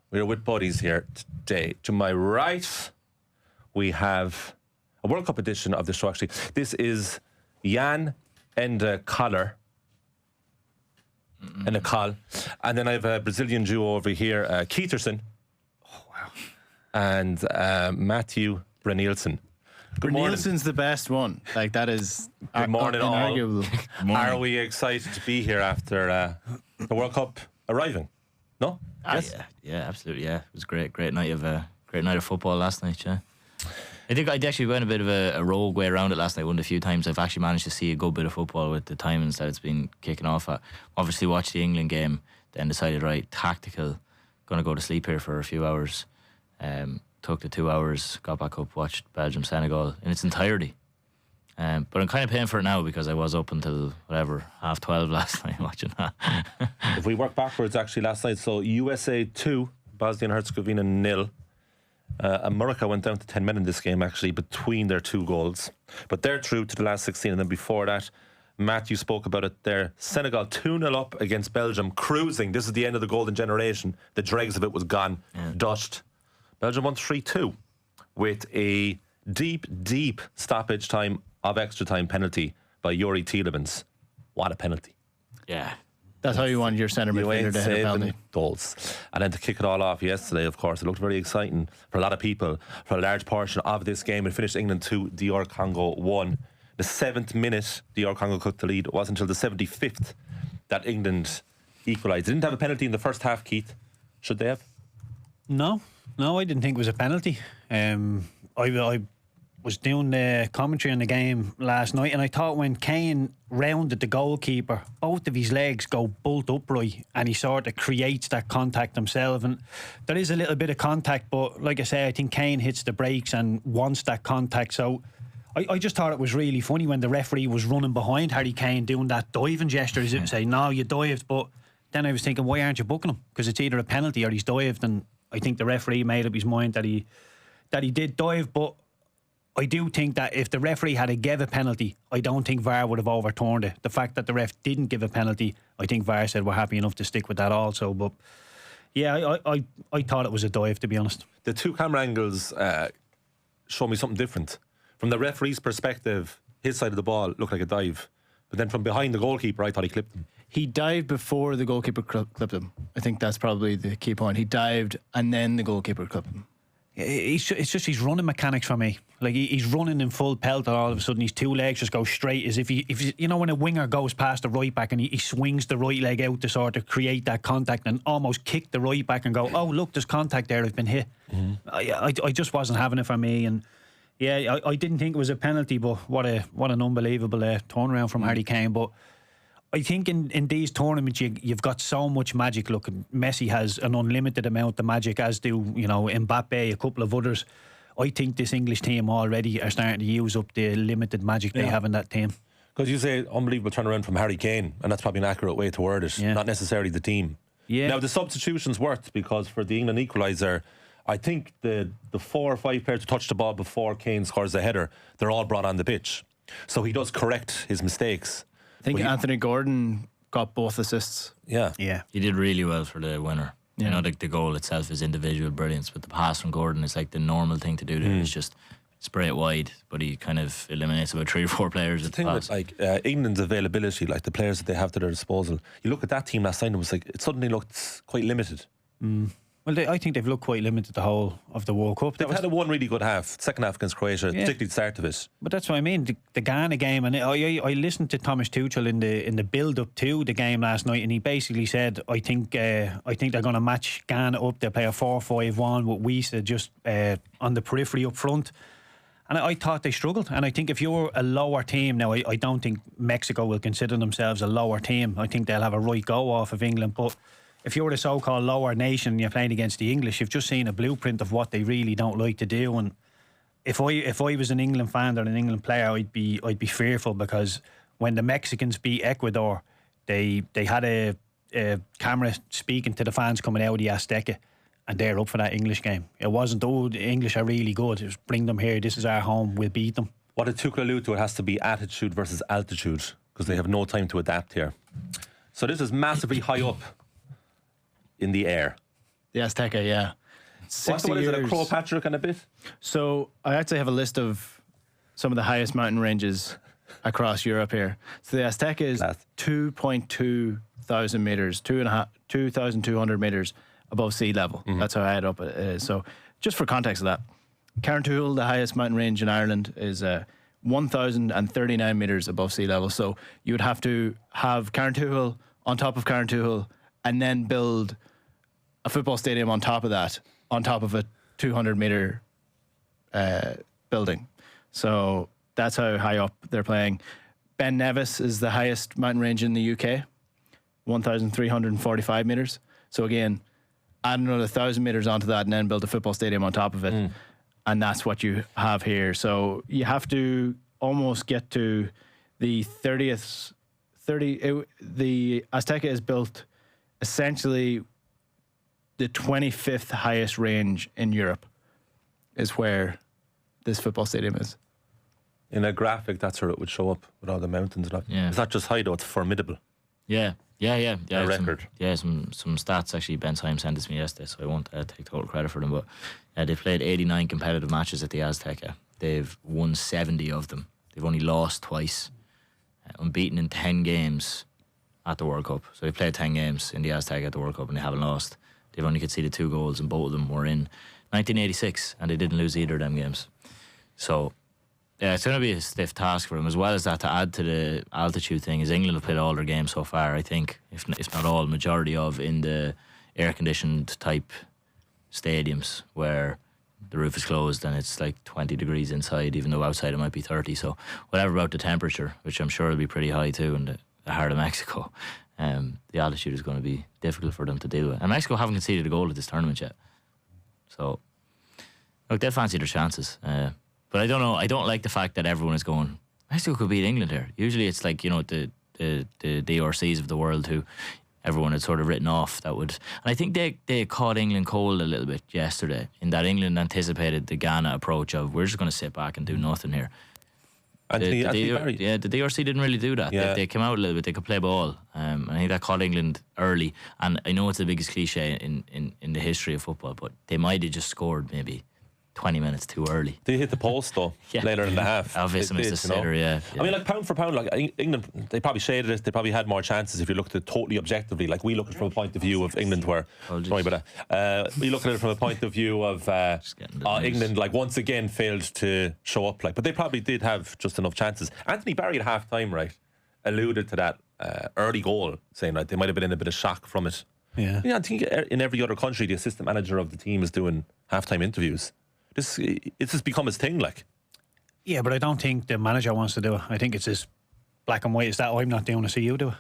We're with buddies here today. To my right, we have a World Cup edition of the show, actually. This is Enda Coll. Enda Coll. And then I have a Brazilian duo over here, Keiterson. Oh, wow. And Matthew Brennan. Good morning. Nielsen's the best one. Like, that is Good morning, all. inarguable. Are we excited to be here after the World Cup arriving? No? Yes? Yeah, absolutely. Yeah, it was a great night of football last night. Yeah, I think I actually went a bit of a rogue way around it last night. One of the few times I've actually managed to see a good bit of football with the timings that it's been kicking off at. Obviously, watched the England game, then decided, right, tactical, going to go to sleep here for a few hours. Took the 2 hours, got back up, watched Belgium Senegal in its entirety. But I'm kind of paying for it now because I was up until whatever 12:30 last night watching that. If we work backwards, actually, last night, so USA 2, Bosnia and Herzegovina 0. America went down to 10 men in this game, actually, between their two goals. But they're through to the last 16, and then before that, Matthew spoke about it there. Senegal 2-0 up against Belgium, cruising. This is the end of the golden generation. The dregs of it was gone, dust. Belgium won 3-2 with a deep stoppage time of extra time penalty by Youri Tielemans. What a penalty. Yeah. That's how you want your centre midfielder to hit a penalty. Goals. And then to kick it all off yesterday, of course, it looked very exciting for a lot of people. For a large portion of this game, it finished England 2, DR Congo 1. The 7th minute, DR Congo took the lead. It wasn't until the 75th that England equalised. They didn't have a penalty in the first half, Keith. Should they have? No, I didn't think it was a penalty. I was doing the commentary on the game last night, and I thought when Kane rounded the goalkeeper, both of his legs go bolt upright, and he sort of creates that contact himself. And there is a little bit of contact, but like I say, I think Kane hits the brakes and wants that contact. So I just thought it was really funny when the referee was running behind Harry Kane doing that diving gesture, as if to say, no, you dived. But then I was thinking, why aren't you booking him? Because it's either a penalty or he's dived. And I think the referee made up his mind that he did dive. But I do think that if the referee had gave a penalty, I don't think VAR would have overturned it. The fact that the ref didn't give a penalty, I think VAR said we're happy enough to stick with that also. But yeah, I thought it was a dive, to be honest. The two camera angles show me something different. From the referee's perspective, his side of the ball looked like a dive. But then from behind the goalkeeper, I thought he clipped him. He dived before the goalkeeper clipped him. I think that's probably the key point. He dived and then the goalkeeper clipped him. It's just his running mechanics for me. Like he's running in full pelt, and all of a sudden his two legs just go straight, as if you know when a winger goes past the right back and he swings the right leg out to sort of create that contact and almost kick the right back and go, oh look, there's contact there, I've been hit. I just wasn't having it for me, and yeah, I didn't think it was a penalty, but what an unbelievable turnaround from Harry Kane. But I think in these tournaments you've got so much magic. Look, Messi has an unlimited amount of magic, as do Mbappe, a couple of others. I think this English team already are starting to use up the limited magic they have in that team. Because you say unbelievable turnaround from Harry Kane, and that's probably an accurate way to word it, not necessarily the team. Yeah. Now the substitutions worked, because for the England equaliser, I think the 4 or 5 players who touched the ball before Kane scores the header, they're all brought on the pitch. So he does correct his mistakes. I think Anthony Gordon got both assists. Yeah. He did really well for the winner. You know, the goal itself is individual brilliance, but the pass from Gordon is like the normal thing to do there. It's just spray it wide, but he kind of eliminates about 3 or 4 players. The thing with England's availability, like the players that they have to their disposal, you look at that team last night, it was like it suddenly looked quite limited. Well, I think they've looked quite limited the whole of the World Cup. They've had one really good half, second half against Croatia, particularly the start of it. But that's what I mean, the Ghana game, and I listened to Thomas Tuchel in the build-up to the game last night, and he basically said, I think they're going to match Ghana up. They'll play a 4-5-1 with Wiesa just on the periphery up front. And I thought they struggled. And I think if you're a lower team, now I don't think Mexico will consider themselves a lower team. I think they'll have a right go off of England, but if you're the so-called lower nation and you're playing against the English, you've just seen a blueprint of what they really don't like to do. And if I was an England fan or an England player, I'd be fearful, because when the Mexicans beat Ecuador, they had a camera speaking to the fans coming out of the Azteca, and they're up for that English game. It wasn't, oh, the English are really good, just bring them here, this is our home, we'll beat them. What did Tuchel allude to? It has to be attitude versus altitude, because they have no time to adapt here. So this is massively high up in the air. The Azteca, yeah. 60 What is it, a years. Crow Patrick and a bit? So I actually have a list of some of the highest mountain ranges across Europe here. So the Azteca is 2.2 thousand meters, 2,200 meters above sea level. That's how high up it is. So just for context of that, Carntoohil, the highest mountain range in Ireland, is 1,039 meters above sea level. So you would have to have Carntoohil on top of Carntoohil and then build a football stadium on top of that, on top of a 200-meter building. So that's how high up they're playing. Ben Nevis is the highest mountain range in the UK, 1,345 meters. So again, add another 1,000 meters onto that and then build a football stadium on top of it. And that's what you have here. So you have to almost get to the 30th. The Azteca is built essentially the 25th highest range in Europe is where this football stadium is. In a graphic, that's where it would show up with all the mountains. Yeah. It's not just high though; it's formidable. Yeah. A record. Some stats actually. Ben Syme sent it to me yesterday, so I won't take total credit for them. But they've played 89 competitive matches at the Azteca. They've won 70 of them. They've only lost twice. Unbeaten in 10 games at the World Cup. So they've played 10 games in the Azteca at the World Cup and they haven't lost. They've only conceded 2 goals and both of them were in 1986 and they didn't lose either of them games. So yeah, it's going to be a stiff task for them. As well as that, to add to the altitude thing, is England have played all their games so far, I think, if not all, majority of, in the air-conditioned type stadiums where the roof is closed and it's like 20 degrees inside, even though outside it might be 30. So whatever about the temperature, which I'm sure will be pretty high too in the heart of Mexico, the altitude is going to be difficult for them to deal with. And Mexico haven't conceded a goal at this tournament yet. So, look, they'll fancy their chances. But I don't know. I don't like the fact that everyone is going, Mexico could beat England here. Usually it's like, the DRCs of the world who everyone had sort of written off that would. And I think they caught England cold a little bit yesterday in that England anticipated the Ghana approach of we're just going to sit back and do nothing here. Anthony Barry. Yeah, the DRC didn't really do that. Yeah. They came out a little bit. They could play ball. I think that caught England early. And I know it's the biggest cliche in the history of football, but they might have just scored maybe 20 minutes too early. They hit the post though later in the half. Obviously missed the sitter, yeah. I mean, like pound for pound, like England, they probably shaded it. They probably had more chances if you looked at it totally objectively. Like we look at it from a point of view of England, where sorry about that. We look at it from a point of view of England, like once again failed to show up. Like, but they probably did have just enough chances. Anthony Barry at half time, right, alluded to that early goal, saying like they might have been in a bit of shock from it. Yeah. I think in every other country, the assistant manager of the team is doing halftime interviews. It's just become his thing, like. Yeah, but I don't think the manager wants to do it. I think it's as black and white as that. I'm not doing to see you do it.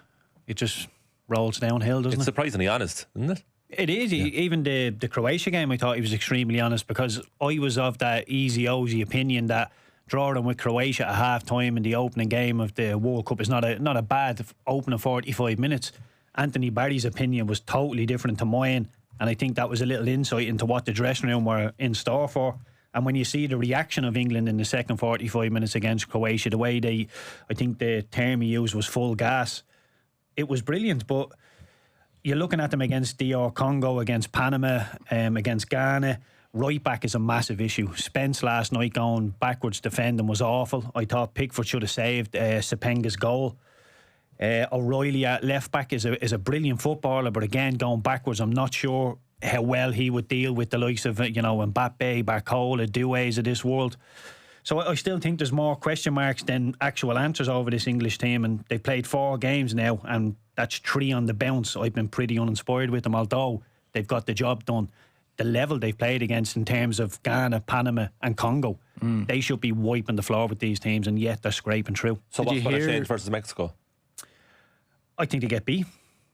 It just rolls downhill, doesn't It's it? surprisingly honest, isn't it? It is. Even the Croatia game, I thought he was extremely honest, because I was of that easy opinion that drawing with Croatia at half time in the opening game of the World Cup is not a bad opening 45 minutes. Anthony Barry's opinion was totally different to mine, and I think that was a little insight into what the dressing room were in store for. And when you see the reaction of England in the second 45 minutes against Croatia, the way I think the term he used was full gas, it was brilliant. But you're looking at them against DR Congo, against Panama, against Ghana. Right back is a massive issue. Spence last night going backwards defending was awful. I thought Pickford should have saved Sepenga's goal. O'Reilly at left back is a brilliant footballer, but again going backwards, I'm not sure how well he would deal with the likes of Mbappe, Barcola, Doués of this world. So I still think there's more question marks than actual answers over this English team, and they played 4 games now, and that's 3 on the bounce. I've been pretty uninspired with them, although they've got the job done. The level they've played against in terms of Ghana, Panama and Congo, they should be wiping the floor with these teams, and yet they're scraping through. So what's going to change versus Mexico? I think they get beat.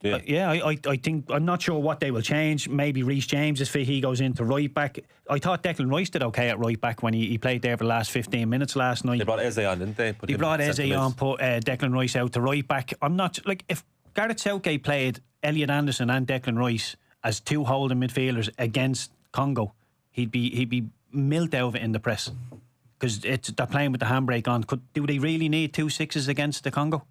Yeah, I think, I'm not sure what they will change. Maybe Reece James is fit, he goes into right back. I thought Declan Rice did okay at right back when he played there for the last 15 minutes last night. They brought Eze on, didn't they? They brought Eze on, put Declan Rice out to right back. I'm not, like, if Gareth Southgate played Elliot Anderson and Declan Rice as 2 holding midfielders against Congo, he'd be milked out of it in the press, because they're playing with the handbrake on. Do they really need 2 6s against the Congo?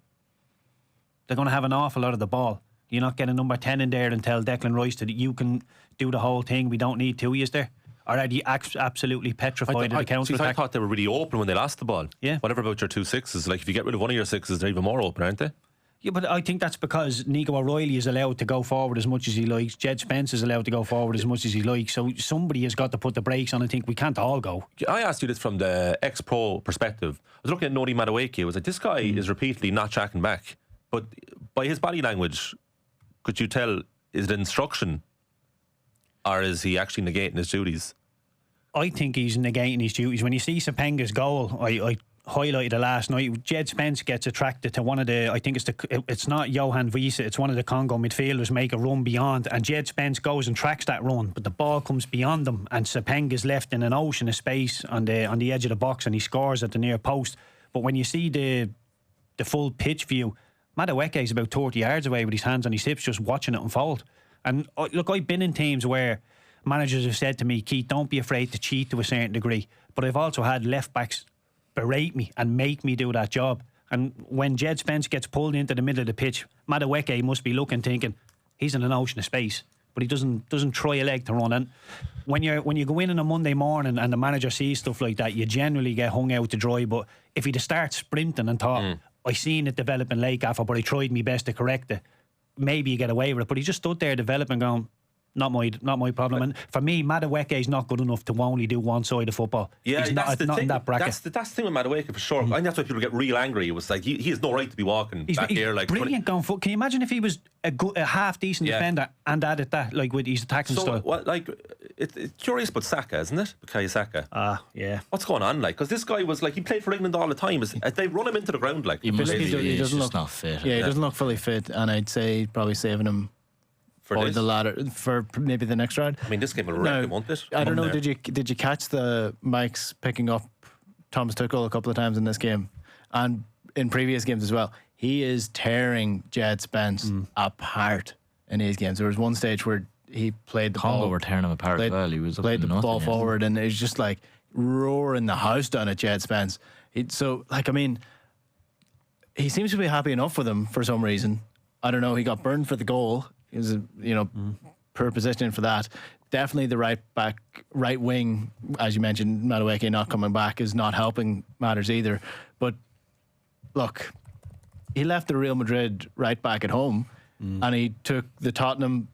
They're going to have an awful lot of the ball. You not get a number 10 in there and tell Declan Rice that you can do the whole thing. We don't need two, is there? Or are you absolutely petrified of the counter I attack? thought they were really open when they lost the ball. Yeah. Whatever about your 2 sixes, like if you get rid of one of your sixes, they're even more open, aren't they? Yeah, but I think that's because Nico O'Reilly is allowed to go forward as much as he likes. Jed Spence is allowed to go forward as much as he likes. So somebody has got to put the brakes on. I think we can't all go. I asked you this from the ex-pro perspective. I was looking at Nori Madueke. I was like, this guy is repeatedly not tracking back. But by his body language, could you tell, is it instruction? Or is he actually negating his duties? I think he's negating his duties. When you see Sapenga's goal, I highlighted it last night. Jed Spence gets attracted to one of the, I think it's not Johan Wiese, it's one of the Congo midfielders make a run beyond, and Jed Spence goes and tracks that run, but the ball comes beyond him, and Sapenga's left in an ocean of space on the edge of the box, and he scores at the near post. But when you see the full pitch view, Madueke is about 30 yards away with his hands on his hips, just watching it unfold. And look, I've been in teams where managers have said to me, Keith, don't be afraid to cheat to a certain degree. But I've also had left backs berate me and make me do that job. And when Jed Spence gets pulled into the middle of the pitch, Madueke must be looking, thinking he's in an ocean of space, but he doesn't try a leg to run. And when you go in on a Monday morning and the manager sees stuff like that, you generally get hung out to dry. But if he'd start sprinting and thought, I seen it developing late, Gaffer, but I tried my best to correct it, maybe you get away with it. But he just stood there developing, going, not my problem. And for me, Madueke is not good enough to only do one side of football. Yeah, he's that's not in that bracket. That's the thing with Madueke for sure. I think that's why people get real angry. It was like he has no right to be walking back here. Like brilliant going foot. Can you imagine if he was a half decent defender and added that, like with his attacking style? What, like it's curious about Saka, isn't it? Bukayo Saka. Yeah. What's going on? Like, because this guy was like, he played for England all the time. They run him into the ground like. He doesn't just look not fit. Yeah, he doesn't look fully fit, and I'd say probably saving him for the ladder for maybe the next round. I mean, this game will wreck him, won't it? I don't know. Did you catch the Mike's picking up Thomas Tuchel a couple of times in this game and in previous games as well? He is tearing Jed Spence apart in these games. There was one stage where he played the Congo ball. were tearing him apart as well. He was played the ball forward, and it was just like roaring the house down at Jed Spence. He seems to be happy enough with him for some reason. I don't know. He got burned for the goal. He was, poor positioning for that. Definitely the right wing, as you mentioned, Madueke not coming back is not helping matters either. But look, he left the Real Madrid right back at home, and he took the Tottenham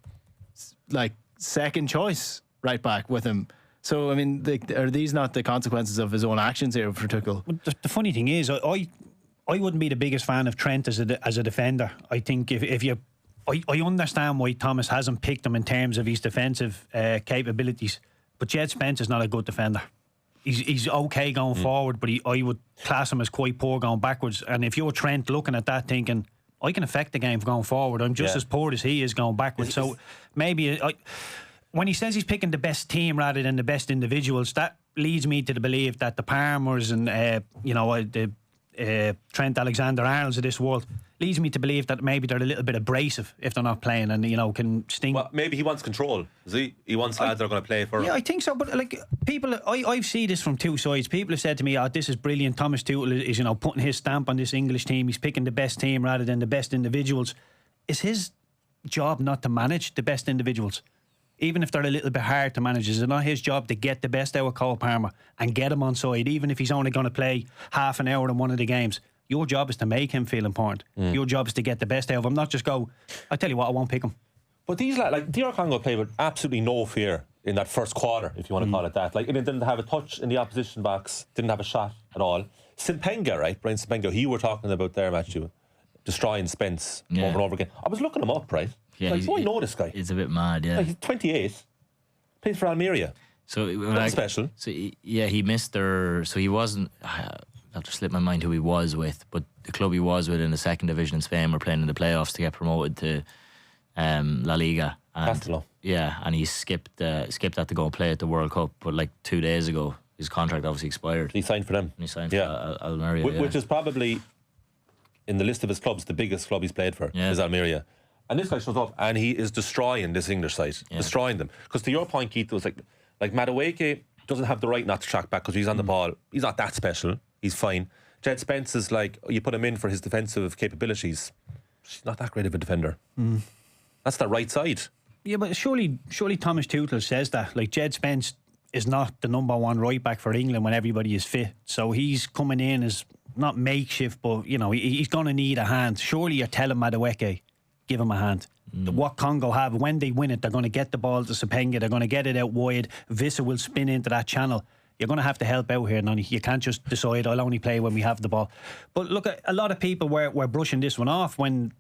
second choice right back with him. So I mean, are these not the consequences of his own actions here for Tuchel? The funny thing is, I wouldn't be the biggest fan of Trent as a defender. I think if you, I understand why Thomas hasn't picked him in terms of his defensive capabilities, but Jed Spence is not a good defender. He's okay going forward, but I would class him as quite poor going backwards. And if you're Trent looking at that thinking, I can affect the game going forward, I'm just as poor as he is going backwards. So maybe when he says he's picking the best team rather than the best individuals, that leads me to the belief that the Palmers and the Trent Alexander-Arnolds of this world, leads me to believe that maybe they're a little bit abrasive if they're not playing, and can sting. Well, maybe he wants control. Is he? He wants lads that are going to play for him. Yeah, I think so. But like people, I've seen this from two sides. People have said to me, "Oh, this is brilliant. Thomas Tuchel is putting his stamp on this English team. He's picking the best team rather than the best individuals." Is his job not to manage the best individuals? Even if they're a little bit hard to manage, is it not his job to get the best out of Cole Palmer and get him on side, even if he's only going to play half an hour in one of the games? Your job is to make him feel important. Your job is to get the best out of him, not just go, I tell you what, I won't pick him. But these like DR Congo played with absolutely no fear in that first quarter, if you want to call it that. Like, it didn't have a touch in the opposition box, didn't have a shot at all. Simpenga, right? Brian Simpenga, he were talking about there, Matthew, destroying Spence over and over again. I was looking him up, right? Yeah, I know this guy. He's a bit mad, yeah. Like, he's 28, plays for Almeria. So That's special. So he missed their. So he wasn't. I'll just slip my mind who he was with, but the club he was with in the second division in Spain were playing in the playoffs to get promoted to La Liga. Castello. Yeah, and he skipped that to go and play at the World Cup. But like 2 days ago, his contract obviously expired. He signed for them. And he signed for Almeria, which is probably in the list of his clubs the biggest club he's played for is Almeria. And this guy shows up and he is destroying this English side, destroying them. Because to your point, Keith, it was like Madueke doesn't have the right not to track back because he's on the ball. He's not that special. He's fine. Jed Spence is like, you put him in for his defensive capabilities. He's not that great of a defender. That's the right side. Yeah, but surely Thomas Tuchel says that. Like, Jed Spence is not the number one right back for England when everybody is fit. So he's coming in as not makeshift, but, you know, he's going to need a hand. Surely you're telling Madueke, give him a hand. What Congo have, when they win it, they're going to get the ball to Sapenga, they're going to get it out wide. Vissa will spin into that channel. You're going to have to help out here, Nani. You can't just decide, I'll only play when we have the ball. But look, a lot of people were brushing this one off when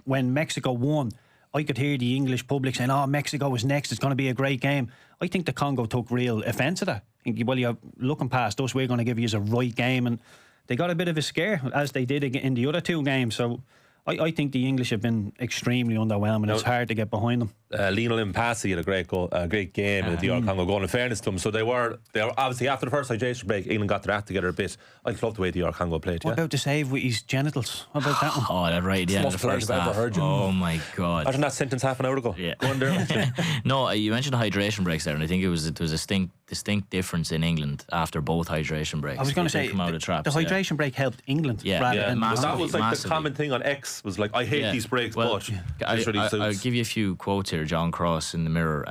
Mexico won. I could hear the English public saying, oh, Mexico is next, it's going to be a great game. I think the Congo took real offence of that. I think, well, you're looking past us, we're going to give you a right game. And they got a bit of a scare, as they did in the other two games. So I think the English have been extremely underwhelming. It's hard to get behind them. Lionel Mpasi had a great game in the DR Congo goal, in fairness to them. So they were obviously, after the first hydration break, England got their act together a bit. I love the way DR Congo played. What about the save with his genitals? What about that one? Oh, that right at the end of the first half. Oh my God. Imagine that sentence half an hour ago. Yeah. Go on there. No, you mentioned hydration breaks there, and I think there was a distinct difference in England after both hydration breaks. I was going to say, come out of traps, the hydration break helped England. Yeah. rather Yeah. than That was like Massively. the common thing on X was like, I hate these breaks, Well, but this really I'll suits. give you a few quotes here. John Cross in the Mirror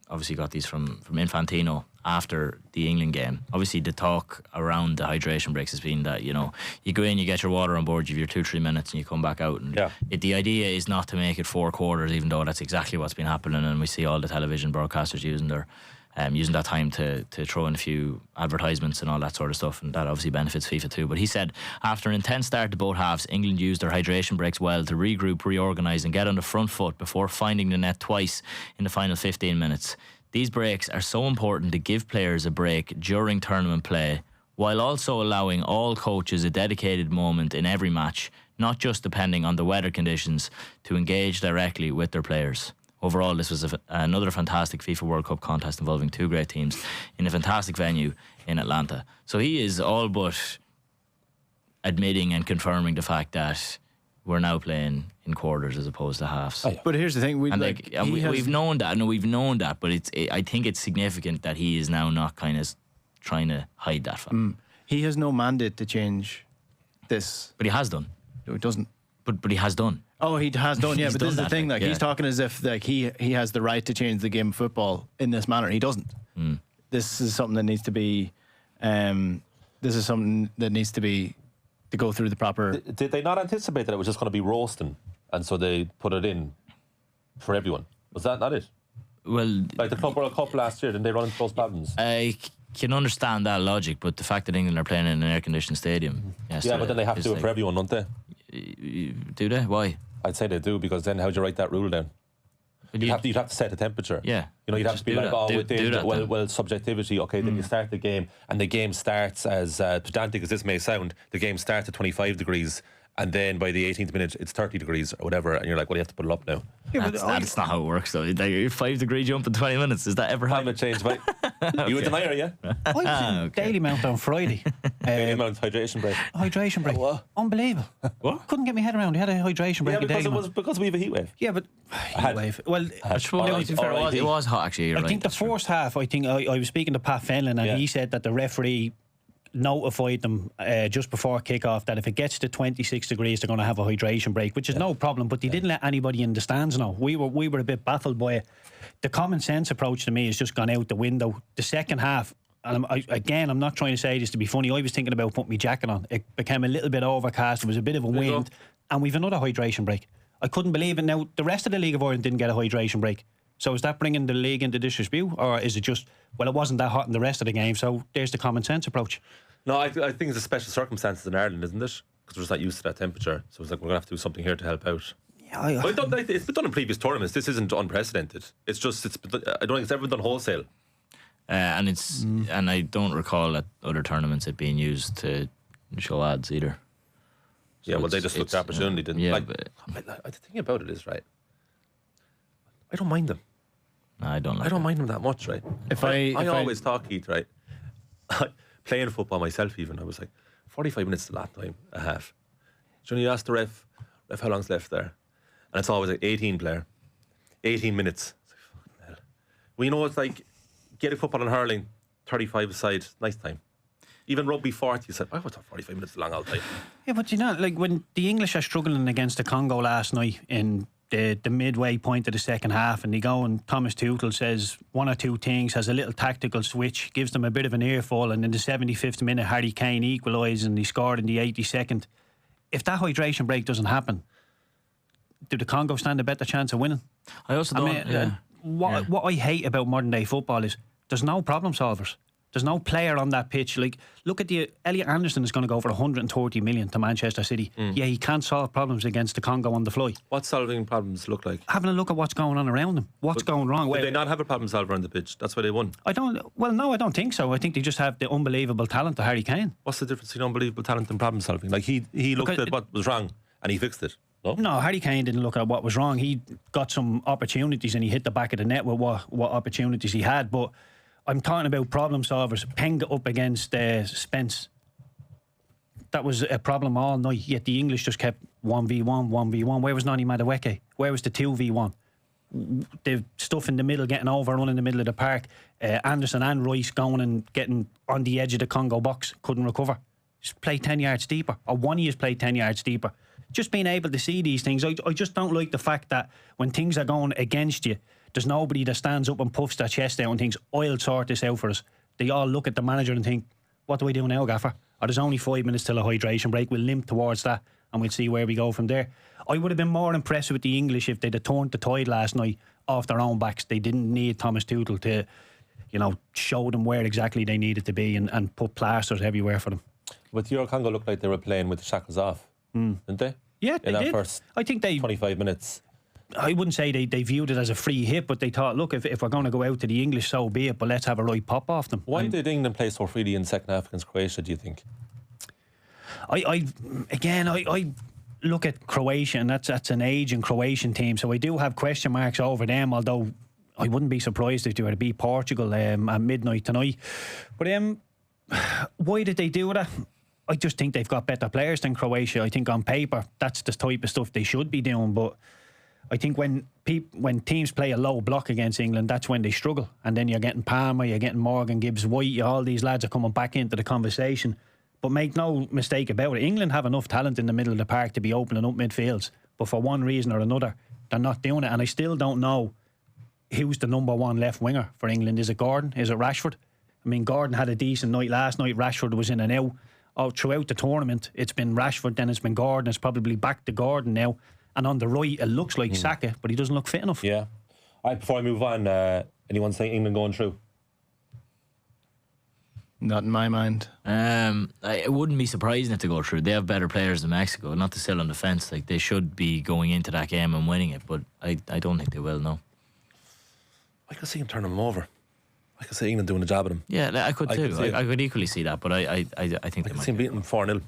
obviously got these from Infantino after the England game. Obviously the talk around the hydration breaks has been that, you know, you go in, you get your water on board, you have your 2-3 minutes and you come back out, and the idea is not to make it 4 quarters, even though that's exactly what's been happening, and we see all the television broadcasters using that time to throw in a few advertisements and all that sort of stuff, and that obviously benefits FIFA too. But he said, after an intense start to both halves, England used their hydration breaks well to regroup, reorganise and get on the front foot before finding the net twice in the final 15 minutes. These breaks are so important to give players a break during tournament play, while also allowing all coaches a dedicated moment in every match, not just depending on the weather conditions, to engage directly with their players. Overall, this was another fantastic FIFA World Cup contest involving 2 great teams in a fantastic venue in Atlanta. So he is all but admitting and confirming the fact that we're now playing in quarters as opposed to halves. But here's the thing, We've known that. No, we've known that, but I think it's significant that he is now not kind of trying to hide that fact. he has no mandate to change this. But he has done. No, he doesn't. But he has done. Oh, he has done, yeah. He's But done this is the that, thing, like yeah. he's talking as if like he has the right to change the game of football in this manner. He doesn't. This is something that needs to be. This is something that needs to be to go through the proper. Did they not anticipate that it was just going to be roasting, and so they put it in for everyone? Was that not it? Well, Like the Club World Cup last year, didn't they run into those problems? I can understand that logic, but the fact that England are playing in an air-conditioned stadium... Yeah, but then they have to do it for everyone, don't they? Do they? Why? I'd say they do, because then how'd you write that rule down? You'd have to set the temperature. Yeah. You know, you'd have to be do like, that. oh, Do within, that then. well, subjectivity. Okay, then you start the game, and the game starts, as pedantic as this may sound, the game starts at 25 degrees, and then by the 18th minute, it's 30 degrees or whatever, and you're like, well, you have to put it up now. Yeah, but That's not how it works, though. Like, 5-degree jump in 20 minutes. Does that ever happen? Climate change, mate. You a denier, yeah? I was in Daily Mount on Friday. Daily amount hydration break. Hydration break. What? Unbelievable. What? Couldn't get my head around. We had a hydration break. Yeah, a because Daily it was Mount. because we have a heat wave. Yeah, but had- wave. Well, It was hot, actually. You're I right, think the that's true. first half, I think I was speaking to Pat Fenlon, and Yeah. he said that the referee notified them just before kick-off that if it gets to 26 degrees, they're going to have a hydration break, which is no problem, but they didn't let anybody in the stands know. We were a bit baffled by it. The common sense approach to me has just gone out the window. The second half, and I'm not trying to say this to be funny, I was thinking about putting my jacket on. It became a little bit overcast, there was a bit of a wind, and we've another hydration break. I couldn't believe it. Now, the rest of the League of Ireland didn't get a hydration break. So is that bringing the league into disrepute, or is it just, well, it wasn't that hot in the rest of the game, so there's the common sense approach? No, I think it's a special circumstances in Ireland, isn't it? Because we're just not used to that temperature. So it's like, we're going to have to do something here to help out. Yeah, But it's been done in previous tournaments. This isn't unprecedented. It's just, I don't think it's ever been done wholesale. And it's and I don't recall at other tournaments it being used to show ads either. Yeah, well, they it's- just looked it's, at opportunity, didn't yeah, like, but- the thing about it is, right, I don't mind them. No, I don't like I don't that. mind them that much, right? If I I always thought, Keith, right, playing football myself even, I was like, 45 minutes is a lot time, a half. So when you ask the ref how long's left there? And it's always like 18 player, 18 minutes. It's like, fucking hell. Well, you know, it's like, Gaelic football and hurling, 35 aside, nice time. Even rugby 40, you said, I thought 45 minutes is a long old time. Yeah, but you know, like when the English are struggling against the Congo last night in the midway point of the second half, and they go and Thomas Tuchel says one or two things, has a little tactical switch, gives them a bit of an earful, and in the 75th minute Harry Kane equalised and he scored in the 82nd. If that hydration break doesn't happen, do the Congo stand a better chance of winning? I also don't. What I hate about modern day football is there's no problem solvers. There's no player on that pitch. Like, look at Elliot Anderson is going to go for 130 million to Manchester City. Yeah, he can't solve problems against the Congo on the fly. What solving problems look like? Having a look at what's going on around them. What's going wrong? Did they not have a problem solver on the pitch? That's why they won. I don't think so. I think they just have the unbelievable talent of Harry Kane. What's the difference between unbelievable talent and problem solving? Like, he looked at what was wrong and he fixed it. No, Harry Kane didn't look at what was wrong. He got some opportunities and he hit the back of the net with what opportunities he had. But I'm talking about problem solvers. Penga up against Spence. That was a problem all night. Yet the English just kept 1v1, 1v1. Where was Noni Madueke? Where was the 2v1? The stuff in the middle, getting overrun in the middle of the park. Anderson and Rice going and getting on the edge of the Congo box. Couldn't recover. Just play 10 yards deeper. Or one of you play 10 yards deeper. Just being able to see these things. I just don't like the fact that when things are going against you, there's nobody that stands up and puffs their chest out and thinks, I'll sort this out for us. They all look at the manager and think, what do we do now, Gaffer? Or there's only 5 minutes till a hydration break. We'll limp towards that and we'll see where we go from there. I would have been more impressed with the English if they'd have turned the tide last night off their own backs. They didn't need Thomas Tuchel to, show them where exactly they needed to be and put plasters everywhere for them. But DR Congo looked like they were playing with the shackles off, didn't they? Yeah, in that did. first I think they 25 minutes. I wouldn't say they viewed it as a free hit, but they thought, look, if we're going to go out to the English, so be it, but let's have a right pop off them. Why did England play so freely in the second half against Croatia, do you think? I look at Croatia, and that's an aging Croatian team, so I do have question marks over them, although I wouldn't be surprised if they were to beat Portugal at midnight tonight. But why did they do that? I just think they've got better players than Croatia. I think on paper that's the type of stuff they should be doing, but I think when teams play a low block against England, that's when they struggle. And then you're getting Palmer, you're getting Morgan, Gibbs, White, all these lads are coming back into the conversation. But make no mistake about it, England have enough talent in the middle of the park to be opening up midfields. But for one reason or another, they're not doing it. And I still don't know who's the number one left winger for England. Is it Gordon? Is it Rashford? I mean, Gordon had a decent night last night. Rashford was in and out. Throughout the tournament, it's been Rashford, then it's been Gordon. It's probably back to Gordon now. And on the right, it looks like Saka, but he doesn't look fit enough. Yeah. Before I move on, anyone saying England going through? Not in my mind. It wouldn't be surprising if they go through. They have better players than Mexico. Not to sit on the fence. Like, they should be going into that game and winning it, but I don't think they will, no. I could see him turning them over. I could see England doing a job at them. Yeah, I could too. I could equally see that, but I think they might. I could see him beating them 4-0.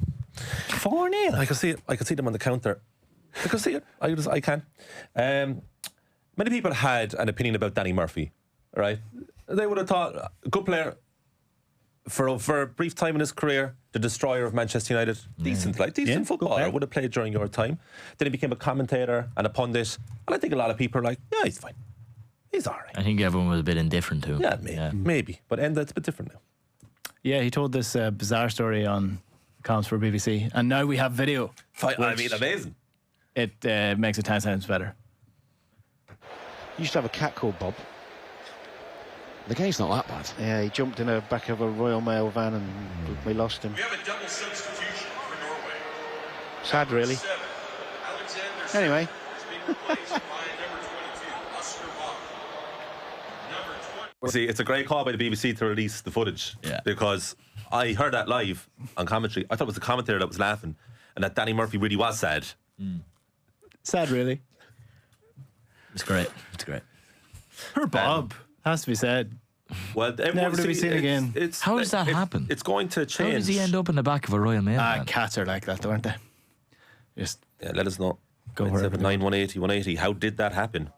4-0? I could see it. I could see them on the counter. I could see it. I can. Many people had an opinion about Danny Murphy, right? They would have thought a good player for a brief time in his career, the destroyer of Manchester United, decent footballer, would have played during your time. Then he became a commentator and a pundit, and I think a lot of people are like, yeah, he's fine. He's all right. I think everyone was a bit indifferent too. Yeah, maybe. But Enda, it's a bit different now. Yeah, he told this bizarre story on comms for BBC, and now we have video. I mean, amazing. It makes it 10 times better. Used to have a cat called Bob. The game's not that bad. Yeah, he jumped in the back of a Royal Mail van and we lost him. We have a double substitution for Norway. Sad, really. Anyway. See, it's a great call by the BBC to release the footage, because I heard that live on commentary. I thought it was the commentator that was laughing, and that Danny Murphy really was sad. Sad, really. It's great. It's great. Poor Bob. Has to be said. Well, never to be seen again. How does that happen? It's going to change. How does he end up in the back of a Royal Mail? Cats are like that, though, aren't they? Just let us know. Go for it. 918-180. How did that happen?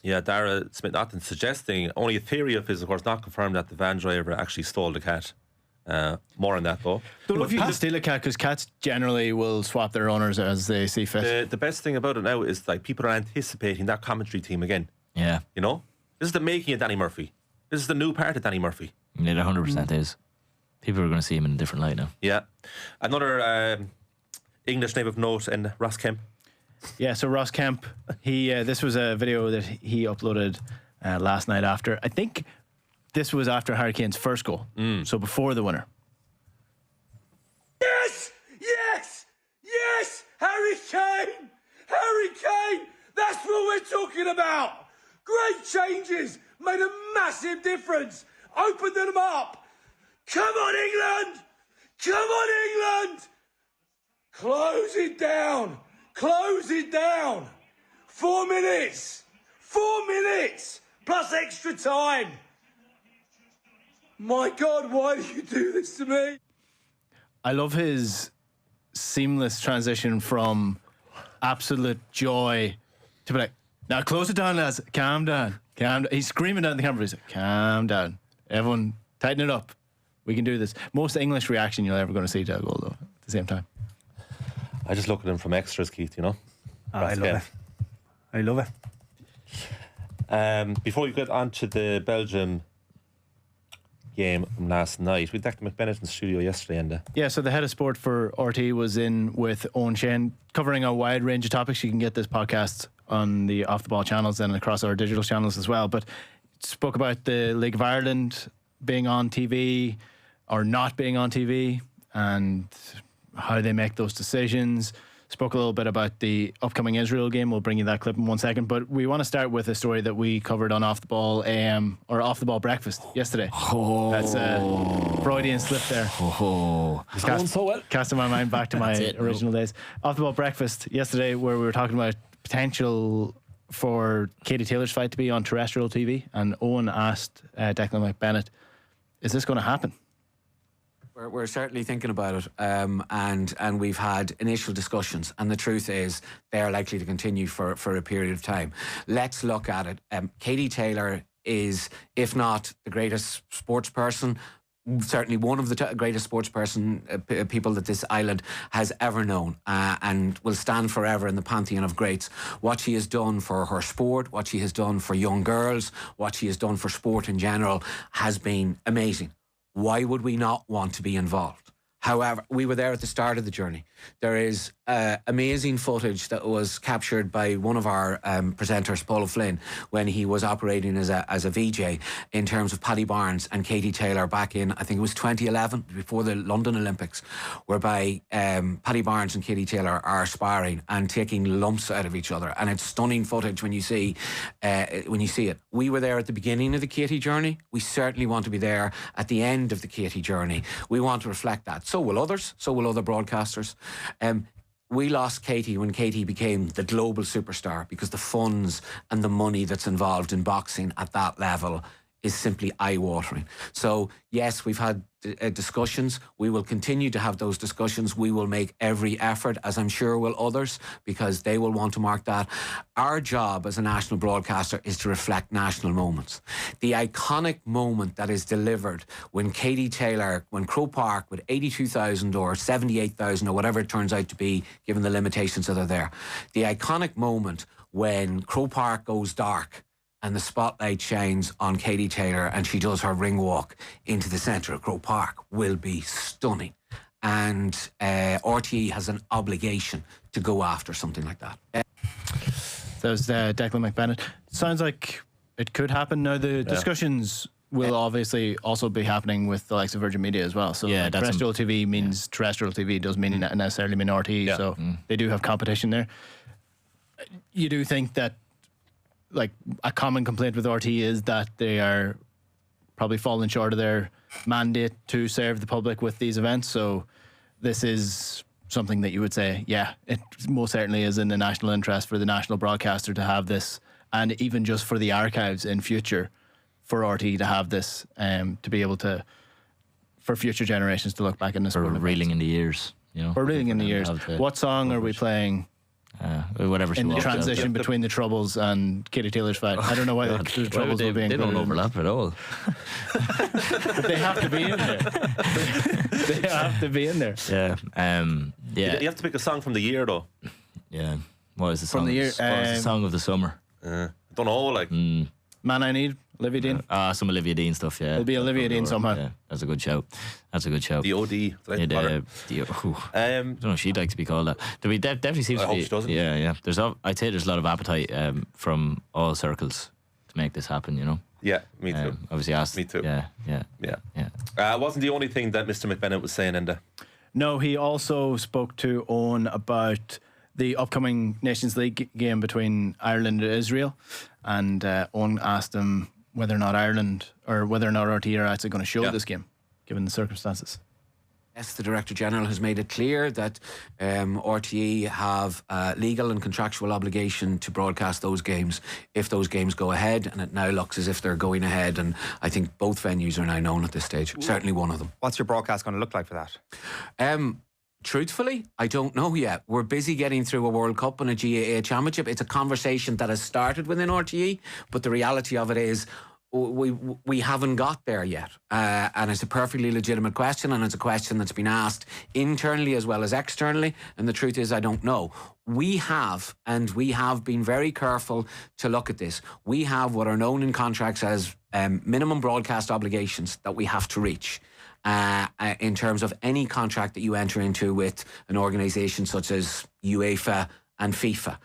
Yeah, Dara Smith-Naughton suggesting only a theory of his, of course, not confirmed that the van driver actually stole the cat. More on that, though. Don't know if you can steal a cat, because cats generally will swap their owners as they see fit. The best thing about it now is like people are anticipating that commentary team again. Yeah. You know? This is the making of Danny Murphy. This is the new part of Danny Murphy. It 100% is. People are going to see him in a different light now. Yeah. Another English name of note, and Ross Kemp. Yeah, so Ross Kemp, this was a video that he uploaded last night after. I think this was after Harry Kane's first goal, so before the winner. Yes! Yes! Yes! Harry Kane! Harry Kane! That's what we're talking about! Great changes! Made a massive difference! Opened them up! Come on, England! Come on, England! Close it down! Close it down! 4 minutes! 4 minutes! Plus extra time! My God, why do you do this to me? I love his seamless transition from absolute joy to be like, now close it down, lads. Calm down. Calm down. He's screaming down the camera. He's like, calm down. Everyone, tighten it up. We can do this. Most English reaction you're ever going to see to a goal, though, at the same time. I just look at him from extras, Keith, you know? I love it. I love it. Before we get on to the Belgium game from last night, we had Declan McBennett in the studio yesterday, Enda. Yeah, so the head of sport for RT was in with Owen Shane, covering a wide range of topics. You can get this podcast on the Off the Ball channels and across our digital channels as well. But spoke about the League of Ireland being on TV or not being on TV and how they make those decisions. Spoke a little bit about the upcoming Israel game. We'll bring you that clip in 1 second. But we want to start with a story that we covered on Off the Ball AM or Off the Ball Breakfast yesterday. That's a Freudian slip there. It's going so well. Casting my mind back to my original days. Off the Ball Breakfast yesterday, where we were talking about potential for Katy Taylor's fight to be on terrestrial TV. And Owen asked Declan McBennett, is this going to happen? We're certainly thinking about it, and we've had initial discussions, and the truth is they are likely to continue for a period of time. Let's look at it. Katy Taylor is, if not the greatest sports person, certainly one of the greatest sports people that this island has ever known, and will stand forever in the pantheon of greats. What she has done for her sport, what she has done for young girls, what she has done for sport in general has been amazing. Why would we not want to be involved? However, we were there at the start of the journey. There is amazing footage that was captured by one of our presenters, Paul O'Flynn, when he was operating as a VJ in terms of Paddy Barnes and Katy Taylor back in, I think it was 2011, before the London Olympics, whereby Paddy Barnes and Katy Taylor are sparring and taking lumps out of each other. And it's stunning footage when you see it. We were there at the beginning of the Katy journey. We certainly want to be there at the end of the Katy journey. We want to reflect that. So will others. So will other broadcasters. We lost Katy when Katy became the global superstar, because the funds and the money that's involved in boxing at that level is simply eye-watering. So yes, we've had discussions. We will continue to have those discussions. We will make every effort, as I'm sure will others, because they will want to mark that. Our job as a national broadcaster is to reflect national moments. The iconic moment that is delivered when Katy Taylor, when Croke Park with 82,000 or 78,000 or whatever it turns out to be, given the limitations that are there. The iconic moment when Croke Park goes dark and the spotlight shines on Katy Taylor and she does her ring walk into the centre of Croke Park will be stunning. And RTE has an obligation to go after something like that. That was Declan McBennett. Sounds like it could happen. Now, the discussions will obviously also be happening with the likes of Virgin Media as well. So terrestrial TV means terrestrial TV, doesn't mean necessarily mean RTE. So they do have competition there. You do think that, like, a common complaint with RT is that they are probably falling short of their mandate to serve the public with these events. So this is something that you would say, yeah, it most certainly is in the national interest for the national broadcaster to have this, and even just for the archives in future for RT to have this, to be able to, for future generations to look back in this. Or reeling in the years, you know. Or reeling in the years. What song are we playing? Whatever she in the wants. transition between the Troubles and Katy Taylor's fight. I don't know why the Troubles were being they don't overlap at all. But they have to be in there. They have to be in there. Yeah. You have to pick a song from the year, though. Yeah. What is the song? From the year, what is the song of the summer? I don't know, like Man I Need Olivia Dean. Some Olivia Dean stuff, yeah. It'll be Olivia Dean somehow. Yeah, that's a good shout. That's a good shout. The OD. I don't know if she'd like to be called that. Definitely seems I to hope be. she doesn't. Yeah. I'd say there's a lot of appetite from all circles to make this happen, you know. Yeah, me too. Obviously asked. Me too. Yeah. It wasn't the only thing that Mr. McBennett was saying, Enda. No, he also spoke to Owen about the upcoming Nations League game between Ireland and Israel, and Owen asked him whether or not Ireland or whether or not RTE are actually going to show this game, given the circumstances. Yes, the Director General has made it clear that RTE have a legal and contractual obligation to broadcast those games if those games go ahead, and it now looks as if they're going ahead, and I think both venues are now known at this stage, certainly one of them. What's your broadcast going to look like for that? Truthfully, I don't know yet. We're busy getting through a World Cup and a GAA Championship. It's a conversation that has started within RTE, but the reality of it is we haven't got there yet. And it's a perfectly legitimate question, and it's a question that's been asked internally as well as externally, and the truth is I don't know. We have been very careful to look at this. We have what are known in contracts as minimum broadcast obligations that we have to reach. In terms of any contract that you enter into with an organisation such as UEFA and FIFA.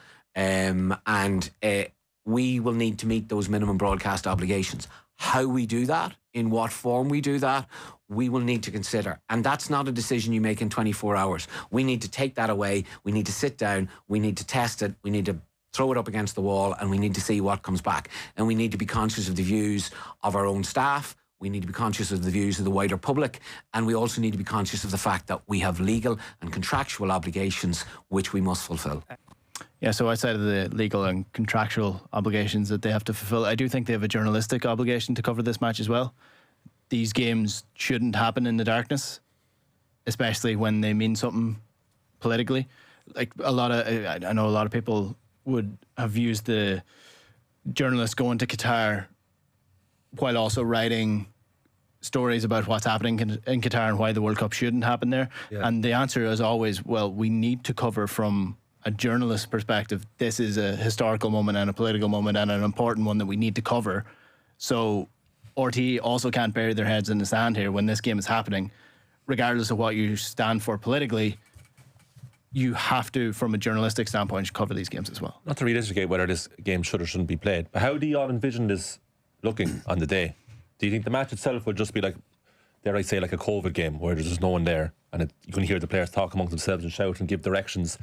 We will need to meet those minimum broadcast obligations. How we do that, in what form we do that, we will need to consider. And that's not a decision you make in 24 hours. We need to take that away. We need to sit down. We need to test it. We need to throw it up against the wall, and we need to see what comes back. And we need to be conscious of the views of our own staff. We need to be conscious of the views of the wider public, and we also need to be conscious of the fact that we have legal and contractual obligations which we must fulfil. Yeah, so outside of the legal and contractual obligations that they have to fulfill, I do think they have a journalistic obligation to cover this match as well. These games shouldn't happen in the darkness, especially when they mean something politically. Like I know a lot of people would have used the journalists going to Qatar while also writing stories about what's happening in Qatar and why the World Cup shouldn't happen there. Yeah. And the answer is always, well, we need to cover from a journalist perspective. This is a historical moment and a political moment and an important one that we need to cover. So RTE also can't bury their heads in the sand here when this game is happening. Regardless of what you stand for politically, you have to, from a journalistic standpoint, cover these games as well. Not to relitigate whether this game should or shouldn't be played, but how do you all envision this looking on the day? Do you think the match itself will just be like, dare I say, like a COVID game where there's just no one there and you can hear the players talk amongst themselves and shout and give directions,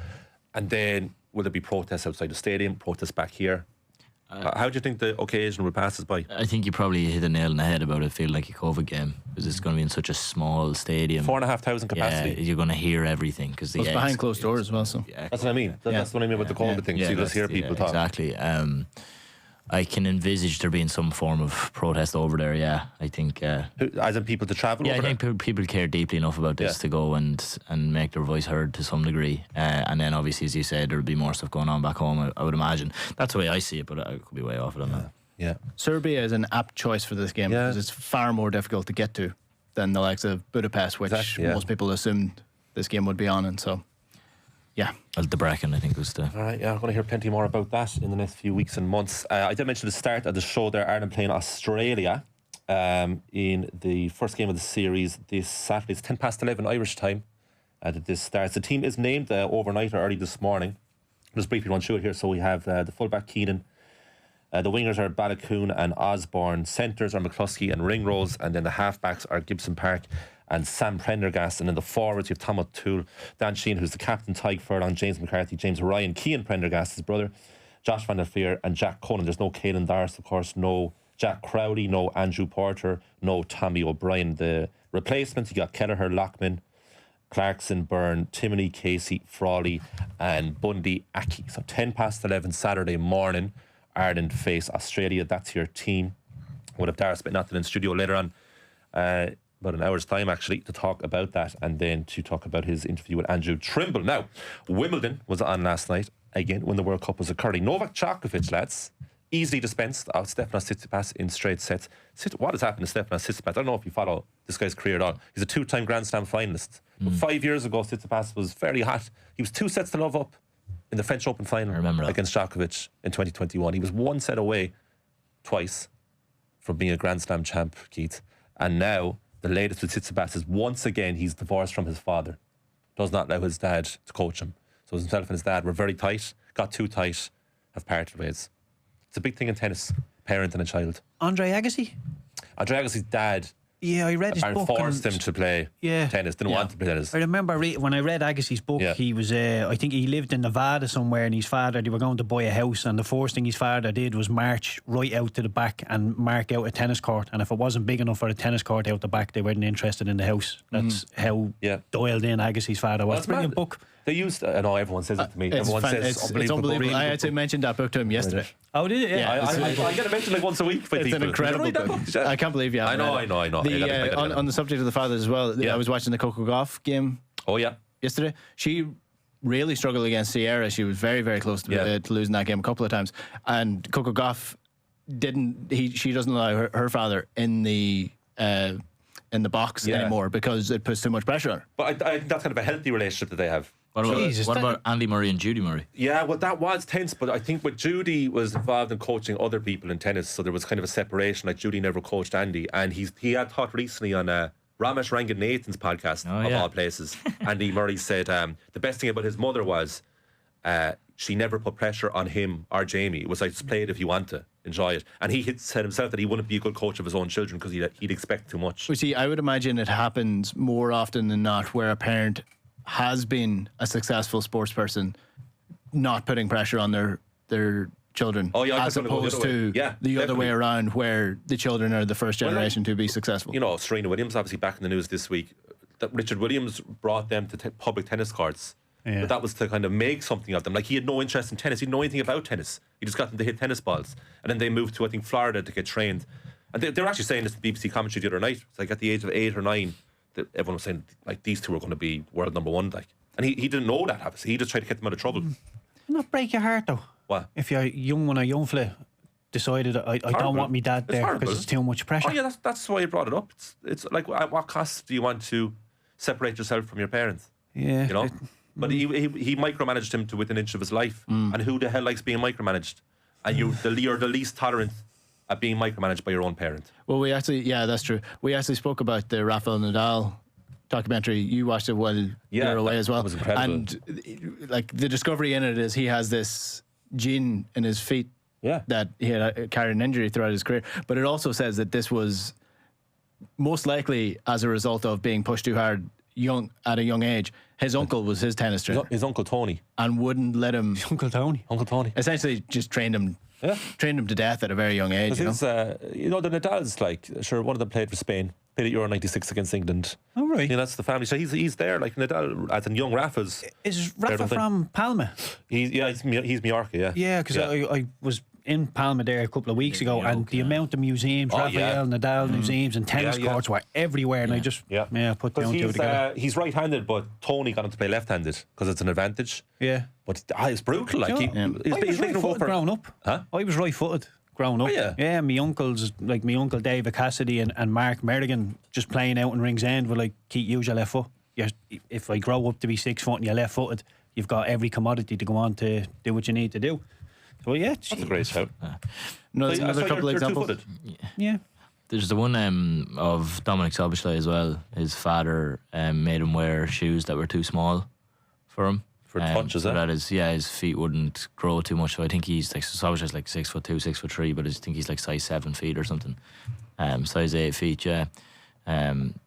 and then will there be protests outside the stadium, protests back here? How do you think the occasion will pass us by? I think you probably hit a nail on the head about it feeling like a COVID game, because it's going to be in such a small stadium. 4,500 capacity. Yeah, you're going to hear everything because it's behind closed doors as well. So that's what I mean. That's what I mean with the COVID thing. So you just hear people talk. Exactly. I can envisage there being some form of protest over there. Yeah, I think. As in people to travel. Yeah, over I think people care deeply enough about this to go and make their voice heard to some degree. And then obviously, as you said, there'll be more stuff going on back home. I would imagine that's the way I see it, but I could be way off it on that. Yeah, Serbia is an apt choice for this game because it's far more difficult to get to than the likes of Budapest, which most people assumed this game would be on, and so. Yeah. Well, the Bracken, I think, was the... All right, I'm going to hear plenty more about that in the next few weeks and months. I did mention at the start of the show there, Ireland playing Australia in the first game of the series this Saturday. It's 11:10 Irish time that this starts. The team is named overnight or early this morning. I'll just briefly run through it here. So we have the fullback Keenan. The wingers are Balakoon and Osborne. Centres are McCluskey and Ringrose. And then the halfbacks are Gibson Park and Sam Prendergast. And in the forwards, you have Tom O'Toole, Dan Sheehan, who's the captain, Tyke Furlong, James McCarthy, James Ryan, Cian Prendergast, his brother, Josh Van der Veer, and Jack Conan. There's no Caelan Darce, of course, no Jack Crowley, no Andrew Porter, no Tommy O'Brien. The replacements, you got Kelleher, Lockman, Clarkson, Byrne, Timoney, Casey, Frawley, and Bundy Aki. So 11:10 Saturday morning, Ireland face Australia. That's your team. We'll have Darce Benathan in studio later on, about an hour's time actually, to talk about that and then to talk about his interview with Andrew Trimble. Now, Wimbledon was on last night again when the World Cup was occurring. Novak Djokovic, lads, easily dispensed of Stefanos Tsitsipas in straight sets. What has happened to Stefanos Tsitsipas? I don't know if you follow this guy's career at all. He's a 2-time Grand Slam finalist. But 5 years ago, Tsitsipas was very hot. He was 2 sets to love up in the French Open final against Djokovic in 2021. He was 1 set away twice from being a Grand Slam champ, Keith. And now the latest with Tsitsipas is once again he's divorced from his father. Does not allow his dad to coach him. So himself and his dad were very tight, got too tight, have parted ways. It's a big thing in tennis, parent and a child. Andre Agassi? Andre Agassi's dad Yeah, I read his book. Forced him to play tennis, didn't want to play tennis. I remember when I read Agassi's book, he was, I think he lived in Nevada somewhere, and his father, they were going to buy a house, and the first thing his father did was march right out to the back and mark out a tennis court. And if it wasn't big enough for a tennis court out the back, they weren't interested in the house. That's how dialed in Agassi's father was. It's a brilliant book. They used, I know everyone says it to me. Everyone says it's unbelievable. I actually mentioned that book to him yesterday. Oh, did it? Yeah, I get it mentioned like once a week by it's people. An incredible book. I can't believe you haven't I know. On the subject of the fathers as well, I was watching the Coco Gauff game yesterday. She really struggled against Sierra. She was very, very close to losing that game a couple of times. And Coco Gauff she doesn't allow her father in the box anymore because it puts too much pressure on her. But I think that's kind of a healthy relationship that they have. What about Andy Murray and Judy Murray? Yeah, well, that was tense, but I think with Judy was involved in coaching other people in tennis, so there was kind of a separation. Like Judy never coached Andy, and he had talked recently on Ramesh Ranganathan's podcast of all places. Andy Murray said the best thing about his mother was she never put pressure on him or Jamie. It was like, just play it if you want to, enjoy it. And he said himself that he wouldn't be a good coach of his own children because he'd expect too much. Well, see, I would imagine it happens more often than not where a parent has been a successful sports person not putting pressure on their children as opposed to the other way around where the children are the first generation to be successful. You know, Serena Williams obviously back in the news this week that Richard Williams brought them to public tennis courts, but that was to kind of make something of them. Like, he had no interest in tennis, he didn't know anything about tennis, he just got them to hit tennis balls, and then they moved to I think Florida to get trained. And they were actually saying this to BBC commentary the other night. It's like at the age of 8 or 9 that everyone was saying like these two are going to be world number one, like, and he didn't know that obviously. He just tried to get them out of trouble. Not break your heart though. What if you're young when a young fella decided I don't want me dad there because it's too much pressure? Oh yeah, that's why I brought it up. It's like, at what cost do you want to separate yourself from your parents? Yeah, you know. But he micromanaged him to within an inch of his life, and who the hell likes being micromanaged? And you're the least tolerant at being micromanaged by your own parent. Well, that's true. We actually spoke about the Rafael Nadal documentary. You watched it while you were away as well. That was incredible. And like the discovery in it is he has this gene in his feet that he had carried an injury throughout his career. But it also says that this was most likely as a result of being pushed too hard at a young age. His uncle was his tennis trainer. His uncle Tony. And wouldn't let him. Uncle Tony. Essentially just trained him to death at a very young age. The Nadal's like, sure, one of them played for Spain, played at Euro 96 against England. Oh, right. You know, that's the family. So he's there, like Nadal, as in young Rafa's. Is Rafa from Palma? He's Mallorca, Yeah, because I was in Palma there a couple of weeks ago, and the amount of museums, Rafael Nadal museums and tennis courts were everywhere, and I just put down two together. He's right-handed, but Tony got him to play left-handed because it's an advantage. Yeah, but it's brutal. Like I was right-footed growing up. Huh? I was right-footed growing up. Oh, yeah, my uncles, like my uncle David Cassidy and Mark Merrigan, just playing out in Ringsend with like, Keith, use your left foot. If I grow up to be 6 foot and you're left-footed, you've got every commodity to go on to do what you need to do. Well, yeah, that's a great shout. Another couple of examples. Yeah. There's the one of Dominic Soboslai as well. His father made him wear shoes that were too small for him. For touches, so that his feet wouldn't grow too much. So I think he's like, Soboslai's like 6'2", 6'3", but I think he's like size 7 feet or something. Size 8 feet,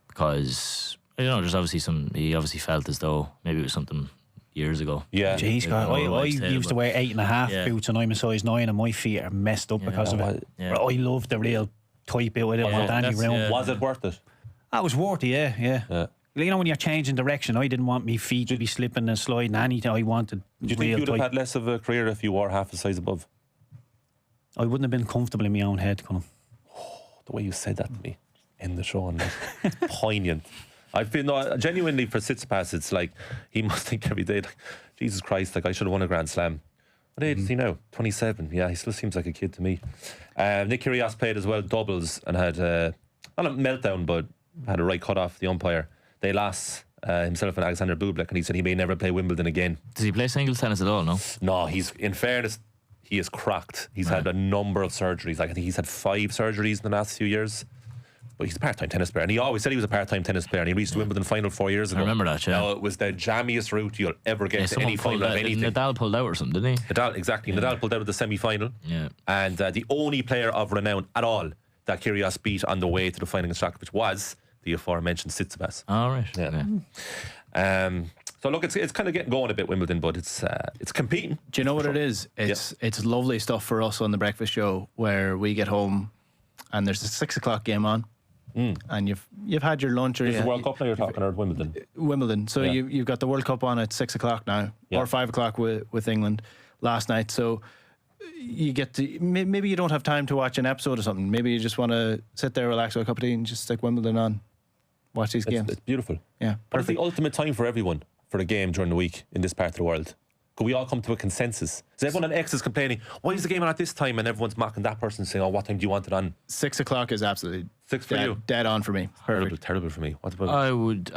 because there's obviously he obviously felt as though maybe it was something years ago. Yeah. Jeez, God, I used to wear 8.5 boots, and I'm a size 9, and my feet are messed up because of it. Yeah. I love the real type out. I didn't want any round. Was it worth it? That was worth it, yeah. You know, when you're changing direction, I didn't want my feet to be slipping and sliding anything. I wanted. Do you think you'd have had less of a career if you were half a size above? I wouldn't have been comfortable in my own head, Colm. The way you said that to me in the show, and poignant. I feel genuinely for Tsitsipas, it's like he must think every day, like, Jesus Christ, like I should have won a Grand Slam. What age is he now? 27. Yeah, he still seems like a kid to me. Nick Kyrgios played as well doubles and had not a meltdown, but had a right cut off the umpire. They lost himself and Alexander Bublik, and he said he may never play Wimbledon again. Does he play singles tennis at all? No. No, he's in fairness, he is cracked. He's had a number of surgeries. Like, I think he's had 5 surgeries in the last few years. But he's a part-time tennis player, and he always said he was a part-time tennis player, and he reached the Wimbledon final 4 years ago. I remember that, yeah. Now, it was the jammiest route you'll ever get to any final of anything. Nadal pulled out or something, didn't he? Nadal pulled out of the semi-final. Yeah. And the only player of renown at all that Kyrgios beat on the way to the final against Djokovic was the aforementioned Tsitsipas. All right. Yeah. So look, it's kind of getting going a bit, Wimbledon, but it's competing. Do you know what it is? It's lovely stuff for us on the breakfast show where we get home and there's a 6 o'clock game on. And you've had your lunch, or Is the World Cup now you're talking, or Wimbledon? Wimbledon. So Yeah. you've got the World Cup on at 6 o'clock now, or 5 o'clock with England last night. So you get to, maybe you don't have time to watch an episode or something. Maybe you just want to sit there, relax with a cup of tea, and just stick Wimbledon on, watch these games. It's beautiful. Yeah, But it's perfect. the ultimate time for everyone for a game during the week in this part of the world. Could we all come to a consensus? Is everyone on X is complaining, why is the game on at this time? And everyone's mocking that person, saying, what time do you want it on? 6 o'clock is absolutely 6 for you? dead on for me. Perfect. Terrible for me. What about I would,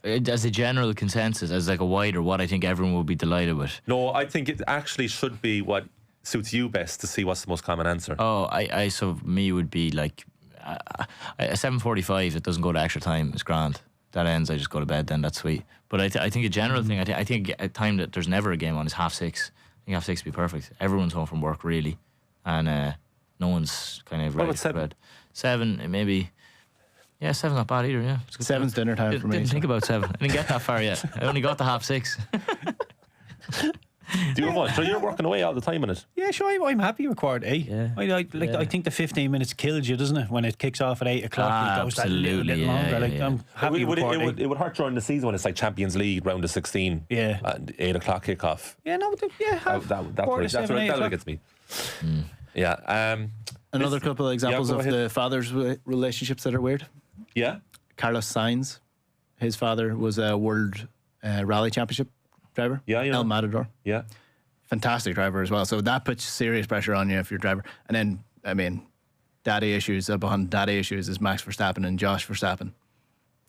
as a general consensus, as like a wider, what I think everyone will be delighted with. No, I think it actually should be what suits you best to see what's the most common answer. Oh, I so me would be like at 7:45. It doesn't go to extra time. It's grand. That ends. I just go to bed. Then that's sweet. But I think a general thing. I think a time that there's never a game on is 6:30. I think 6:30 would be perfect. Everyone's home from work really, and no one's kind of ready about for bed. 7 maybe. Yeah, 7's not bad either. Yeah, 7's dinner time for me. Didn't think about 7. I didn't get that far yet. I only got to 6:30. Do you have one? So you're working away all the time in it. Yeah, sure. I'm happy with 8:15. Yeah. I think the 15 minutes kills you, doesn't it? When it kicks off at 8 o'clock, it goes that little bit Absolutely, longer. yeah. I'm happy with 8:15. It would hurt during the season when it's like Champions League round of 16. Yeah. And 8 o'clock kickoff. Yeah, no, That really gets me. Yeah. Another couple of examples go of ahead. the fathers' relationships that are weird. Yeah. Carlos Sainz, his father was a world rally championship driver. Yeah, El Matador. Yeah. Fantastic driver as well. So that puts serious pressure on you if you're a driver. And then, I mean, daddy issues is Max Verstappen and Josh Verstappen.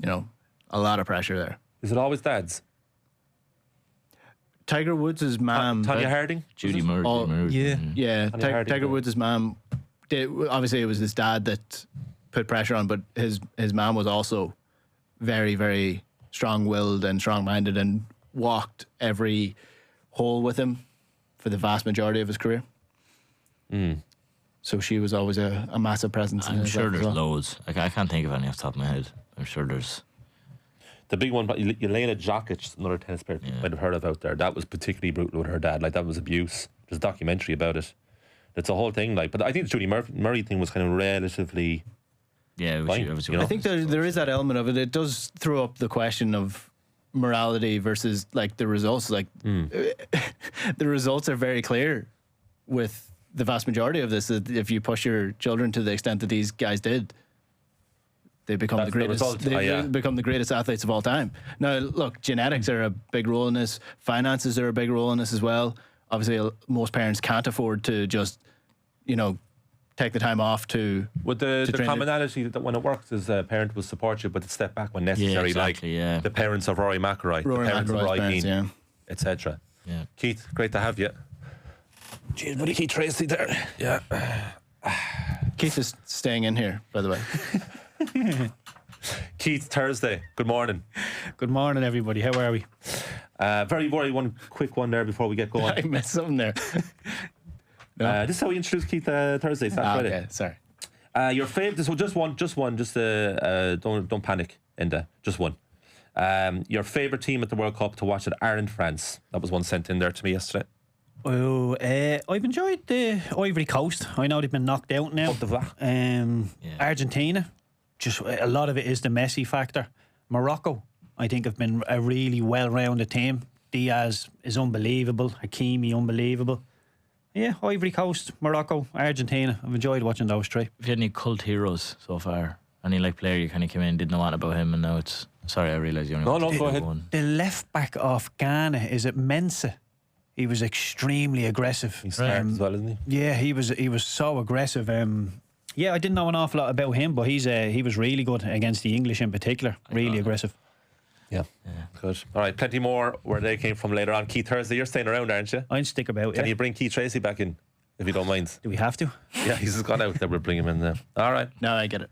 You know, a lot of pressure there. Is it always dads? Tiger Woods' mom. Tanya Harding? Judy Murray. Yeah, Tanya Harding, Tiger Woods' mom. Obviously, it was his dad that put pressure on, but his mom was also very, very strong-willed and strong-minded and walked every hole with him for the vast majority of his career. So she was always a massive presence. I'm sure there's loads. I can't think of any off the top of my head. I'm sure there's. The big one, but Jelena Jokic, another tennis player you might have heard of out there. That was particularly brutal with her dad. Like, that was abuse. There's a documentary about it. It's a whole thing. Like, but I think the Judy Murray thing was kind of relatively. Yeah, fine, I I think there is that element of it. It does throw up the question of morality versus like the results. Like the results are very clear with the vast majority of this. That if you push your children to the extent that these guys did, they become the greatest. They become the greatest athletes of all time. Now, look, genetics are a big role in this. Finances are a big role in this as well. Obviously, most parents can't afford to just, take the time off to. With the commonality that when it works is a parent will support you, but to step back when necessary. The parents of Rory McIlroy, the parents of Roy Keane, etc. Yeah. Keith, great to have you. Jeez, buddy, Keith Treacy there. Yeah. Keith is staying in here, by the way. Keith, Thursday. Good morning. Good morning, everybody. How are we? Very one quick one there before we get going. I missed something there. This is how we introduce Keith Thursday. It's not Friday. Okay, sorry. Your favourite. So just one. Don't panic, Enda. Just one. Your favourite team at the World Cup to watch at Ireland, France. That was one sent in there to me yesterday. Oh, I've enjoyed the Ivory Coast. I know they've been knocked out now. Argentina, just a lot of it is the Messi factor. Morocco, I think, have been a really well-rounded team. Diaz is unbelievable. Hakimi, unbelievable. Yeah, Ivory Coast, Morocco, Argentina. I've enjoyed watching those three. Have you had any cult heroes so far? Any player you kind of came in, didn't know what about him, and now it's. Sorry, I realised you only. No, go ahead. One. The left back off Ghana, is it Mensah? He was extremely aggressive. He's smart as well, isn't he? Yeah, he was so aggressive. Yeah, I didn't know an awful lot about him, but he was really good against the English in particular. Really aggressive. Yeah. Good. All right, plenty more where they came from later on. Keith Thursday, you're staying around, aren't you? I'd stick about. Can you bring Keith Treacy back in? if you don't mind. Do we have to? Yeah, he's just gone out there. We'll bring him in there. All right. No, I get it.